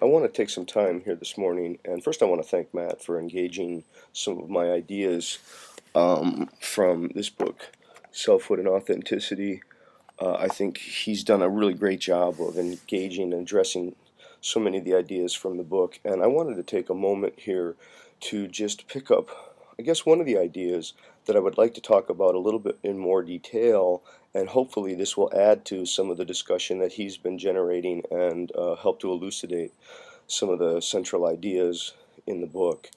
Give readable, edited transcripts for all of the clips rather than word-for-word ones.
I want to take some time here this morning, and first I want to thank Matt for engaging some of my ideas from this book, Selfhood and Authenticity. I think he's done a really great job of engaging and addressing so many of the ideas from the book, and I wanted to take a moment here to just pick up, I guess, one of the ideas that I would like to talk about a little bit in more detail, and hopefully this will add to some of the discussion that he's been generating and help to elucidate some of the central ideas in the book.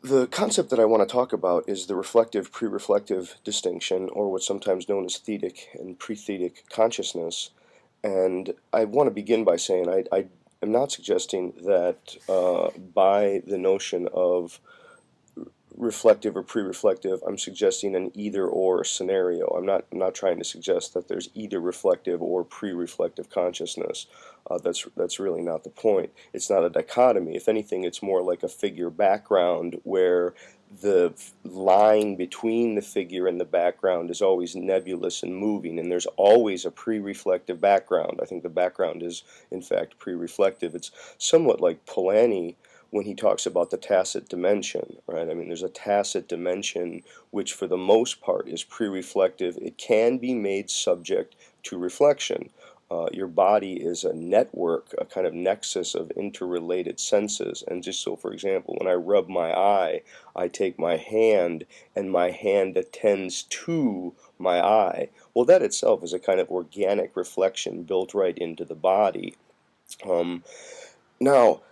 The concept that I want to talk about is the reflective pre-reflective distinction, or what's sometimes known as thetic and prethetic consciousness. And I want to begin by saying I am not suggesting that by the notion of reflective or pre-reflective, I'm suggesting an either-or scenario. I'm not trying to suggest that there's either reflective or pre-reflective consciousness. That's really not the point. It's not a dichotomy. If anything, it's more like a figure background where the line between the figure and the background is always nebulous and moving, and there's always a pre-reflective background. I think the background is, in fact, pre-reflective. It's somewhat like Polanyi when he talks about the tacit dimension, right? I mean, there's a tacit dimension which, for the most part, is pre-reflective. It can be made subject to reflection. Your body is a network, a kind of nexus of interrelated senses. And just so, for example, when I rub my eye, I take my hand, and my hand attends to my eye. Well, that itself is a kind of organic reflection built right into the body. Now,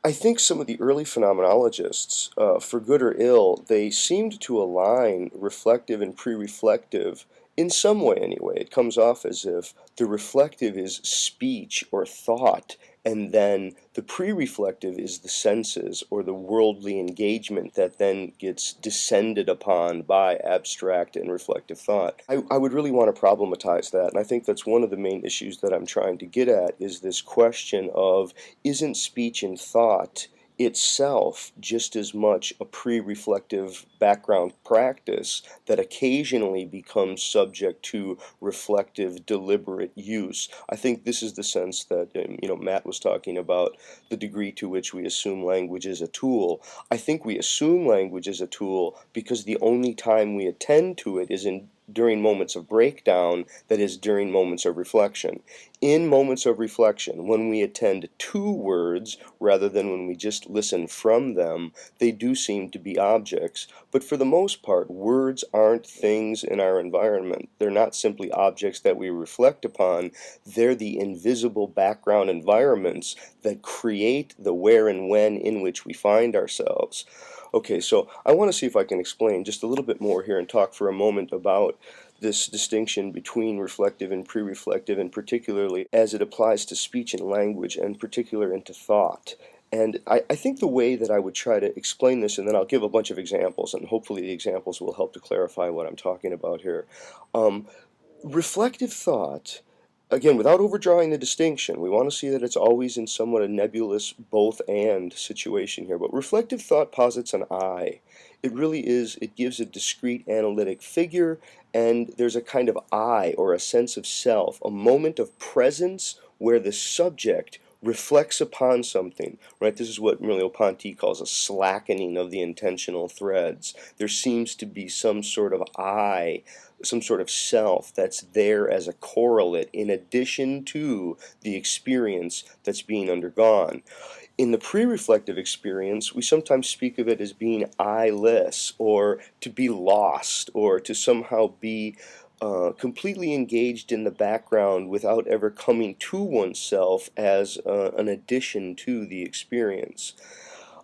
I think some of the early phenomenologists, for good or ill, they seemed to align reflective and pre-reflective in some way anyway. It comes off as if the reflective is speech or thought, and then the pre-reflective is the senses or the worldly engagement that then gets descended upon by abstract and reflective thought. I would really want to problematize that, and I think that's one of the main issues that I'm trying to get at, is this question of, isn't speech and thought itself just as much a pre-reflective background practice that occasionally becomes subject to reflective, deliberate use? I think this is the sense that Matt was talking about, the degree to which we assume language is a tool. I think we assume language is a tool because the only time we attend to it is during moments of breakdown, that is, during moments of reflection. In moments of reflection, when we attend to words rather than when we just listen from them, they do seem to be objects. But for the most part, words aren't things in our environment. They're not simply objects that we reflect upon. They're the invisible background environments that create the where and when in which we find ourselves. Okay, so I want to see if I can explain just a little bit more here and talk for a moment about this distinction between reflective and pre-reflective, and particularly as it applies to speech and language, and particular into thought. And I think the way that I would try to explain this, and then I'll give a bunch of examples, and hopefully the examples will help to clarify what I'm talking about here. Reflective thought, again, without overdrawing the distinction, we want to see that it's always in somewhat a nebulous both and situation here. But reflective thought posits an I. It really is, it gives a discrete analytic figure, and there's a kind of I, or a sense of self, a moment of presence where the subject reflects upon something, right? This is what Merleau-Ponty calls a slackening of the intentional threads. There seems to be some sort of I, some sort of self that's there as a correlate in addition to the experience that's being undergone. In the pre-reflective experience, we sometimes speak of it as being eyeless, or to be lost, or to somehow be completely engaged in the background without ever coming to oneself as an addition to the experience.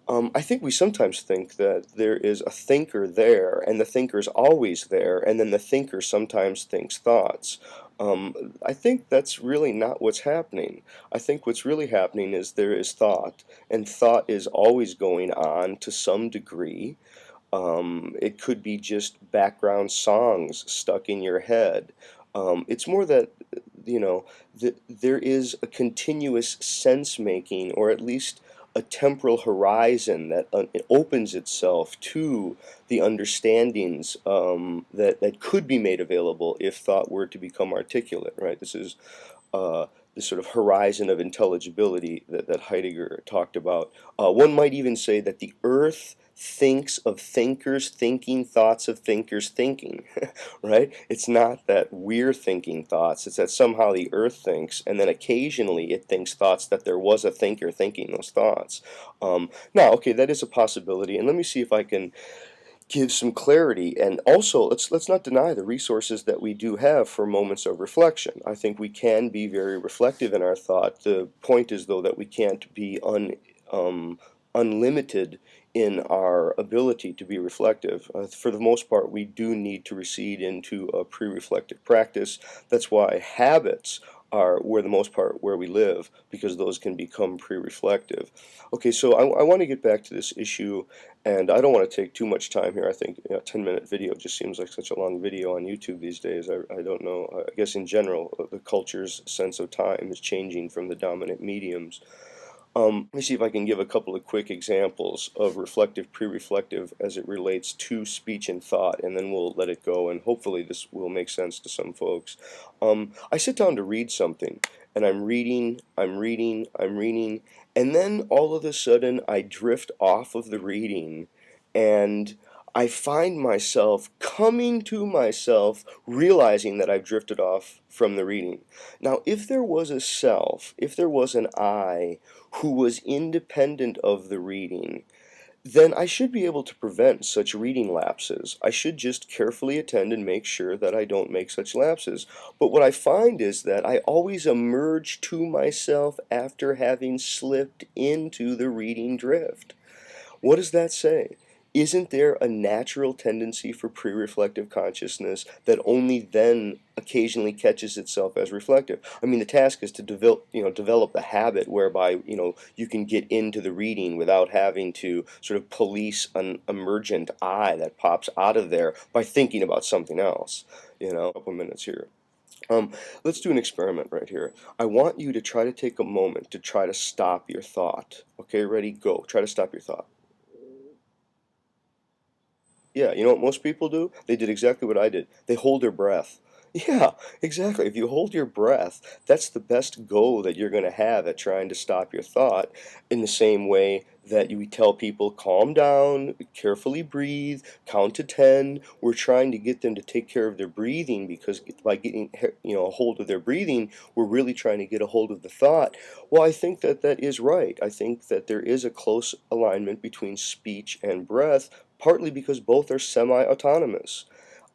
I think we sometimes think that there is a thinker there, and the thinker's always there, and then the thinker sometimes thinks thoughts. I think that's really not what's happening. I think what's really happening is there is thought, and thought is always going on to some degree. It could be just background songs stuck in your head. It's more that, there is a continuous sense making, or at least a temporal horizon that it opens itself to the understandings that could be made available if thought were to become articulate, right? This is this sort of horizon of intelligibility that Heidegger talked about. One might even say that the earth thinks of thinkers thinking thoughts of thinkers thinking, right? It's not that we're thinking thoughts, it's that somehow the earth thinks, and then occasionally it thinks thoughts that there was a thinker thinking those thoughts. Now, okay, that is a possibility, and let me see if I can give some clarity. And also, let's not deny the resources that we do have for moments of reflection. I think we can be very reflective in our thought. The point is, though, that we can't be unlimited in our ability to be reflective. For the most part, we do need to recede into a pre-reflective practice. That's why habits are, where the most part, where we live, because those can become pre-reflective. Okay, so I want to get back to this issue, and I don't want to take too much time here. I think, a 10-minute video just seems like such a long video on YouTube these days. I don't know. I guess in general, the culture's sense of time is changing from the dominant mediums. Let me see if I can give a couple of quick examples of reflective, pre-reflective as it relates to speech and thought, and then we'll let it go, and hopefully this will make sense to some folks. I sit down to read something, and I'm reading, and then all of a sudden I drift off of the reading, and I find myself coming to myself, realizing that I've drifted off from the reading. Now, if there was a self, if there was an I who was independent of the reading, then I should be able to prevent such reading lapses. I should just carefully attend and make sure that I don't make such lapses. But what I find is that I always emerge to myself after having slipped into the reading drift. What does that say? Isn't there a natural tendency for pre-reflective consciousness that only then occasionally catches itself as reflective? I mean, the task is to develop the habit whereby, you can get into the reading without having to sort of police an emergent I that pops out of there by thinking about something else. A couple minutes here. Let's do an experiment right here. I want you to try to take a moment to try to stop your thought. Okay, ready, go. Try to stop your thought. Yeah, you know what most people do? They did exactly what I did. They hold their breath. Yeah, exactly. If you hold your breath, that's the best go that you're going to have at trying to stop your thought, in the same way that you tell people, calm down, carefully breathe, count to 10. We're trying to get them to take care of their breathing, because by getting a hold of their breathing, we're really trying to get a hold of the thought. Well, I think that that is right. I think that there is a close alignment between speech and breath, partly because both are semi-autonomous.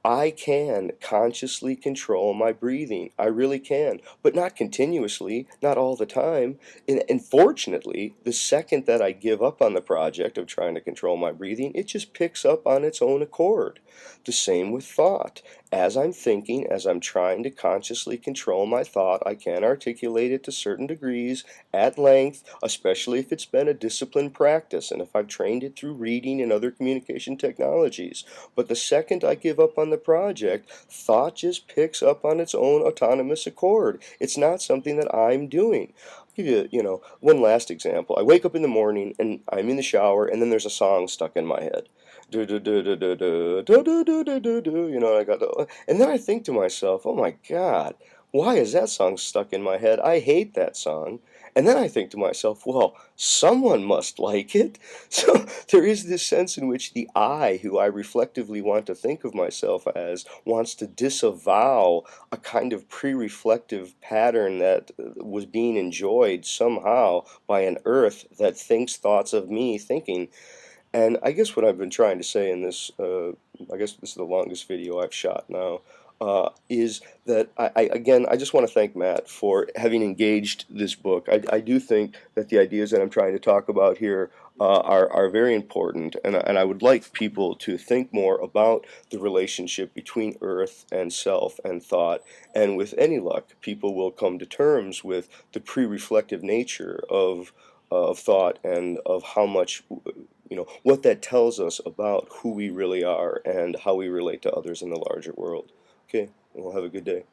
I can consciously control my breathing. I really can, but not continuously, not all the time. And fortunately, the second that I give up on the project of trying to control my breathing, it just picks up on its own accord. The same with thought. As I'm thinking, as I'm trying to consciously control my thought, I can articulate it to certain degrees, at length, especially if it's been a disciplined practice and if I've trained it through reading and other communication technologies. But the second I give up on the project, thought just picks up on its own autonomous accord. It's not something that I'm doing. I'll give you, one last example. I wake up in the morning and I'm in the shower, and then there's a song stuck in my head. Do do do do do do do do do do do do. I got the, and then I think to myself, oh my God, why is that song stuck in my head? I hate that song. And then I think to myself, well, someone must like it. So there is this sense in which the I, who I reflectively want to think of myself as, wants to disavow a kind of pre-reflective pattern that was being enjoyed somehow by an earth that thinks thoughts of me thinking. And I guess what I've been trying to say in this, I guess this is the longest video I've shot now, is that again, I just want to thank Matt for having engaged this book. I do think that the ideas that I'm trying to talk about here are very important, and I would like people to think more about the relationship between earth and self and thought, and with any luck, people will come to terms with the pre-reflective nature of thought, and of how much, what that tells us about who we really are and how we relate to others in the larger world. Okay, well, have a good day.